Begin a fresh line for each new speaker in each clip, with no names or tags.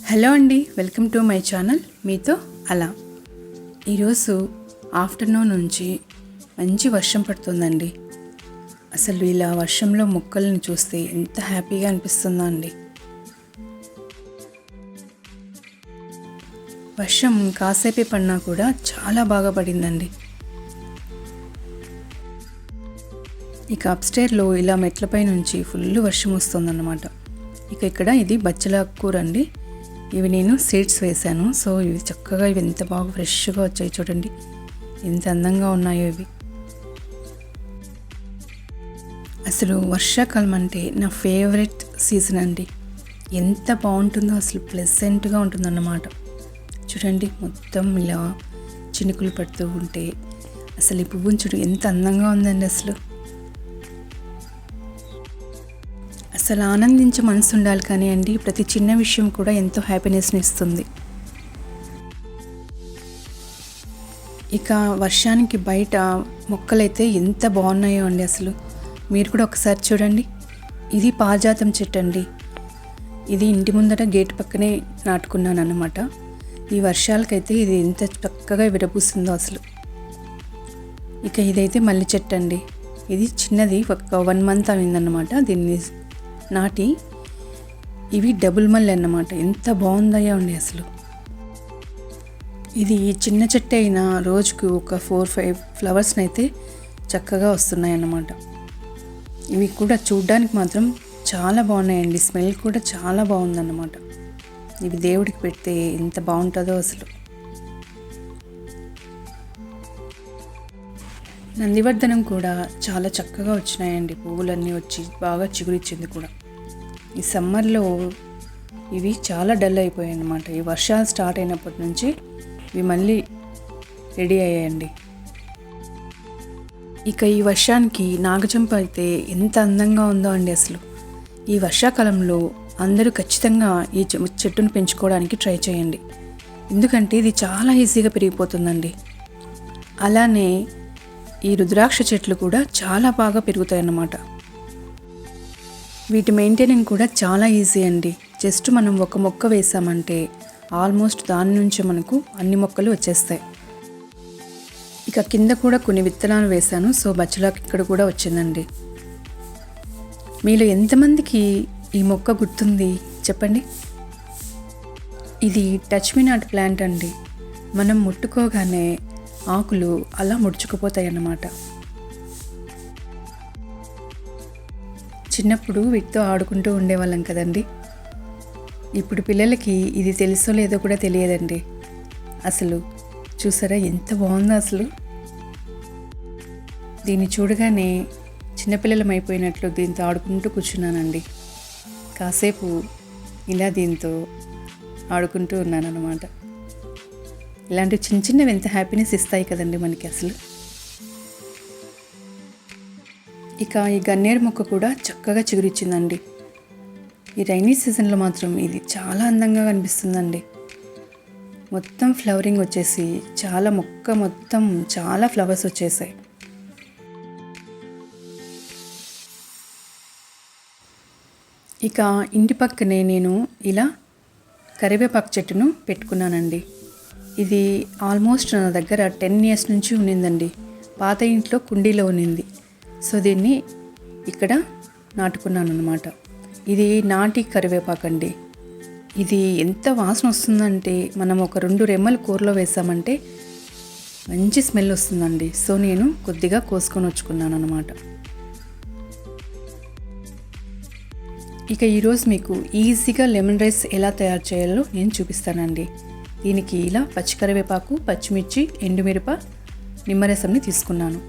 Hello అండి, welcome to my channel మీతో అలా. ఈరోజు ఆఫ్టర్నూన్ నుంచి మంచి వర్షం పడుతుందండి. అసలు ఇలా వర్షంలో మొక్కలను చూస్తే ఎంత హ్యాపీగా అనిపిస్తుందో అండి. వర్షం కాసేపే పడినా కూడా చాలా బాగా పడిందండి. ఇక అప్స్టైర్లో ఇలా మెట్లపై నుంచి ఫుల్ వర్షం వస్తుందన్నమాట. ఇక ఇక్కడ ఇది బచ్చల కూర అండి. ఇవి నేను సీడ్స్ వేశాను. సో ఇవి చక్కగా ఎంత బాగా ఫ్రెష్గా వచ్చాయి చూడండి, ఎంత అందంగా ఉన్నాయో ఇవి. అసలు వర్షాకాలం అంటే నా ఫేవరెట్ సీజన్ అండి. ఎంత బాగుంటుందో, అసలు ప్లెజెంట్గా ఉంటుందన్నమాట. చూడండి, మొత్తం ఇలా చినుకులు పడుతూ ఉంటే అసలు ఈ పువ్వుని చూడు ఎంత అందంగా ఉందండి. అసలు ఆనందించే మనసు ఉండాలి కానీ అండి, ప్రతి చిన్న విషయం కూడా ఎంతో హ్యాపీనెస్ని ఇస్తుంది. ఇక వర్షానికి బయట మొక్కలైతే ఎంత బాగున్నాయో అండి. అసలు మీరు కూడా ఒకసారి చూడండి. ఇది పారిజాతం చెట్టు అండి. ఇది ఇంటి ముందర గేట్ పక్కనే నాటుకున్నాను అన్నమాట. ఈ వర్షాలకైతే ఇది ఎంత చక్కగా విరబూస్తుందో అసలు. ఇక ఇదైతే మల్లి చెట్టు అండి. ఇది చిన్నది, ఒక 1 month అయిందన్నమాట దీన్ని నాటి. ఇవి డబుల్ మల్లి అన్నమాట. ఎంత బాగుందయ్యా అండి అసలు. ఇది చిన్న చెట్టు అయినా రోజుకు ఒక 4-5 ఫ్లవర్స్ని అయితే చక్కగా వస్తున్నాయి అన్నమాట. ఇవి కూడా చూడ్డానికి మాత్రం చాలా బాగున్నాయండి. స్మెల్ కూడా చాలా బాగుందన్నమాట. ఇవి దేవుడికి పెడితే ఎంత బాగుంటుందో అసలు. నందివర్ధనం కూడా చాలా చక్కగా వచ్చినాయండి. పువ్వులన్నీ వచ్చి బాగా చిగురిచ్చింది కూడా. ఈ సమ్మర్లో ఇవి చాలా డల్ అయిపోయాయి అన్నమాట. ఈ వర్షాలు స్టార్ట్ అయినప్పటి నుంచి ఇవి మళ్ళీ రెడీ అయ్యాయండి. ఇక ఈ వర్షానికి నాగచంప అయితే ఎంత అందంగా ఉందో అండి అసలు. ఈ వర్షాకాలంలో అందరూ ఖచ్చితంగా ఈ చెట్టును పెంచుకోవడానికి ట్రై చేయండి. ఎందుకంటే ఇది చాలా ఈజీగా పెరిగిపోతుందండి. అలానే ఈ రుద్రాక్ష చెట్లు కూడా చాలా బాగా పెరుగుతాయి అన్నమాట. వీటి మెయింటైనింగ్ కూడా చాలా ఈజీ అండి. జస్ట్ మనం ఒక మొక్క వేసామంటే ఆల్మోస్ట్ దాని నుంచి మనకు అన్ని మొక్కలు వచ్చేస్తాయి. ఇక కింద కూడా కొన్ని విత్తనాలు వేశాను. సో బచ్చలాకు ఇక్కడ కూడా వచ్చిందండి. మీలో ఎంతమందికి ఈ మొక్క గుర్తుంది చెప్పండి. ఇది టచ్ మీ నాట్ ప్లాంట్ అండి. మనం ముట్టుకోగానే ఆకులు అలా ముడుచుకుపోతాయి అన్నమాట. చిన్నప్పుడు వీటితో ఆడుకుంటూ ఉండేవాళ్ళం కదండి. ఇప్పుడు పిల్లలకి ఇది తెలుసో లేదో కూడా తెలియదండి. అసలు చూసారా ఎంత బాగుందో అసలు. దీన్ని చూడగానే చిన్నపిల్లలం అయిపోయినట్లు దీంతో ఆడుకుంటూ కూర్చున్నానండి. కాసేపు ఇలా దీంతో ఆడుకుంటూ ఉన్నానన్నమాట. ఇలాంటి చిన్న చిన్నవి ఎంత హ్యాపీనెస్ ఇస్తాయి కదండి మనకి అసలు. ఇక ఈ గన్నేరు మొక్క కూడా చక్కగా చిగురిచ్చిందండి. ఈ రైనీ సీజన్లో మాత్రం ఇది చాలా అందంగా కనిపిస్తుందండి. మొత్తం ఫ్లవరింగ్ వచ్చేసి మొక్క మొత్తం చాలా ఫ్లవర్స్ వచ్చేసాయి. ఇక ఇంటి పక్కనే నేను ఇలా కరివేపాకు చెట్టును పెట్టుకున్నానండి. ఇది ఆల్మోస్ట్ నా దగ్గర 10 years నుంచి ఉన్నిందండి. పాత ఇంట్లో కుండీలో ఉన్నింది. సో దీన్ని ఇక్కడ నాటుకున్నాను అన్నమాట. ఇది నాటి కరివేపాకు అండి. ఇది ఎంత వాసన వస్తుందంటే మనం ఒక 2 రెమ్మలు కూరలో వేసామంటే మంచి స్మెల్ వస్తుందండి. సో నేను కొద్దిగా కోసుకొని వచ్చుకున్నాను అన్నమాట. ఇక ఈరోజు మీకు ఈజీగా లెమన్ రైస్ ఎలా తయారు చేయాలో నేను చూపిస్తానండి. దీనికి ఇలా పచ్చికరివేపాకు, పచ్చిమిర్చి, ఎండుమిరప, నిమ్మరసంని తీసుకున్నాను.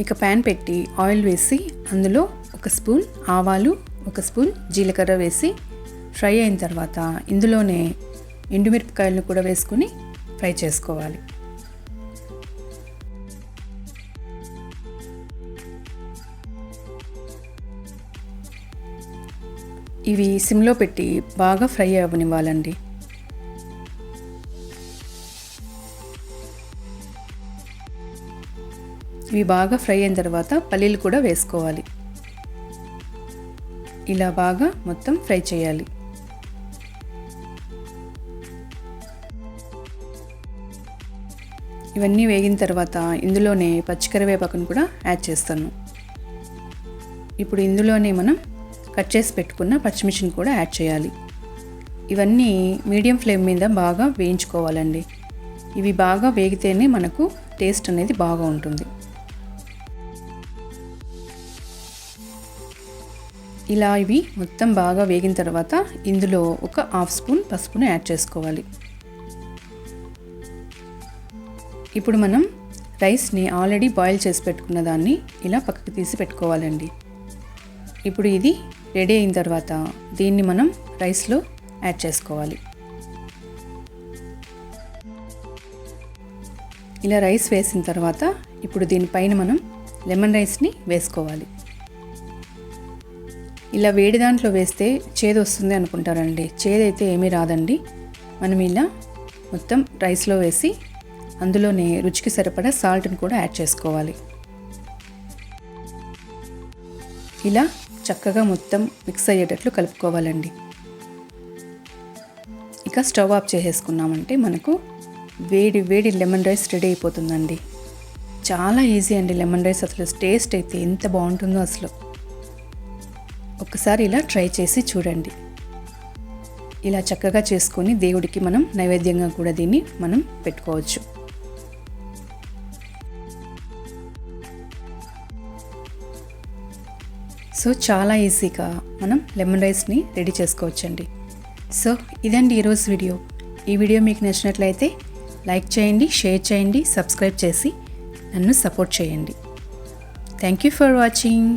ఇక ప్యాన్ పెట్టి ఆయిల్ వేసి అందులో 1 స్పూన్ ఆవాలు, 1 స్పూన్ జీలకర్ర వేసి ఫ్రై అయిన తర్వాత ఇందులోనే ఎండుమిరపకాయలను కూడా వేసుకొని ఫ్రై చేసుకోవాలి. ఇవి సిమ్లో పెట్టి బాగా ఫ్రై అవ్వనివ్వాలండి. ఇవి బాగా ఫ్రై అయిన తర్వాత పల్లీలు కూడా వేసుకోవాలి. ఇలా బాగా మొత్తం ఫ్రై చేయాలి. ఇవన్నీ వేగిన తర్వాత ఇందులోనే పచ్చికరివేపాకును కూడా యాడ్ చేస్తాను. ఇప్పుడు ఇందులోనే మనం కట్ చేసి పెట్టుకున్న పచ్చిమిర్చిని కూడా యాడ్ చేయాలి. ఇవన్నీ మీడియం ఫ్లేమ్ మీద బాగా వేయించుకోవాలండి. ఇవి బాగా వేగితేనే మనకు టేస్ట్ అనేది బాగా ఉంటుంది. ఇలా ఇవి మొత్తం బాగా వేగిన తర్వాత ఇందులో ఒక హాఫ్ స్పూన్ పసుపును యాడ్ చేసుకోవాలి. ఇప్పుడు మనం రైస్ని ఆల్రెడీ బాయిల్ చేసి పెట్టుకున్న దాన్ని ఇలా పక్కకు తీసి పెట్టుకోవాలండి. ఇప్పుడు ఇది రెడీ అయిన తర్వాత దీన్ని మనం రైస్లో యాడ్ చేసుకోవాలి. ఇలా రైస్ వేసిన తర్వాత ఇప్పుడు దీనిపైన మనం లెమన్ రైస్ని వేసుకోవాలి. ఇలా వేడి దాంట్లో వేస్తే చేదు వస్తుంది అనుకుంటారండి. చేదైతే ఏమీ రాదండి. మనం ఇలా మొత్తం రైస్లో వేసి అందులోనే రుచికి సరిపడా సాల్ట్ని కూడా యాడ్ చేసుకోవాలి. ఇలా చక్కగా మొత్తం మిక్స్ అయ్యేటట్లు కలుపుకోవాలండి. ఇక స్టవ్ ఆఫ్ చేసేసుకున్నామంటే మనకు వేడి వేడి లెమన్ రైస్ రెడీ అయిపోతుందండి. చాలా ఈజీ అండి లెమన్ రైస్. అసలు టేస్ట్ అయితే ఎంత బాగుంటుందో అసలు. ఒక్కసారి ఇలా ట్రై చేసి చూడండి. ఇలా చక్కగా చేసుకొని దేవుడికి మనం నైవేద్యంగా కూడా దీన్ని మనం పెట్టుకోవచ్చు. సో చాలా ఈజీగా మనం లెమన్ రైస్ని రెడీ చేసుకోవచ్చండి. సో ఇదండి ఈరోజు వీడియో. ఈ వీడియో మీకు నచ్చినట్లయితే లైక్ చేయండి, షేర్ చేయండి, సబ్స్క్రైబ్ చేసి నన్ను సపోర్ట్ చేయండి. Thank you for watching.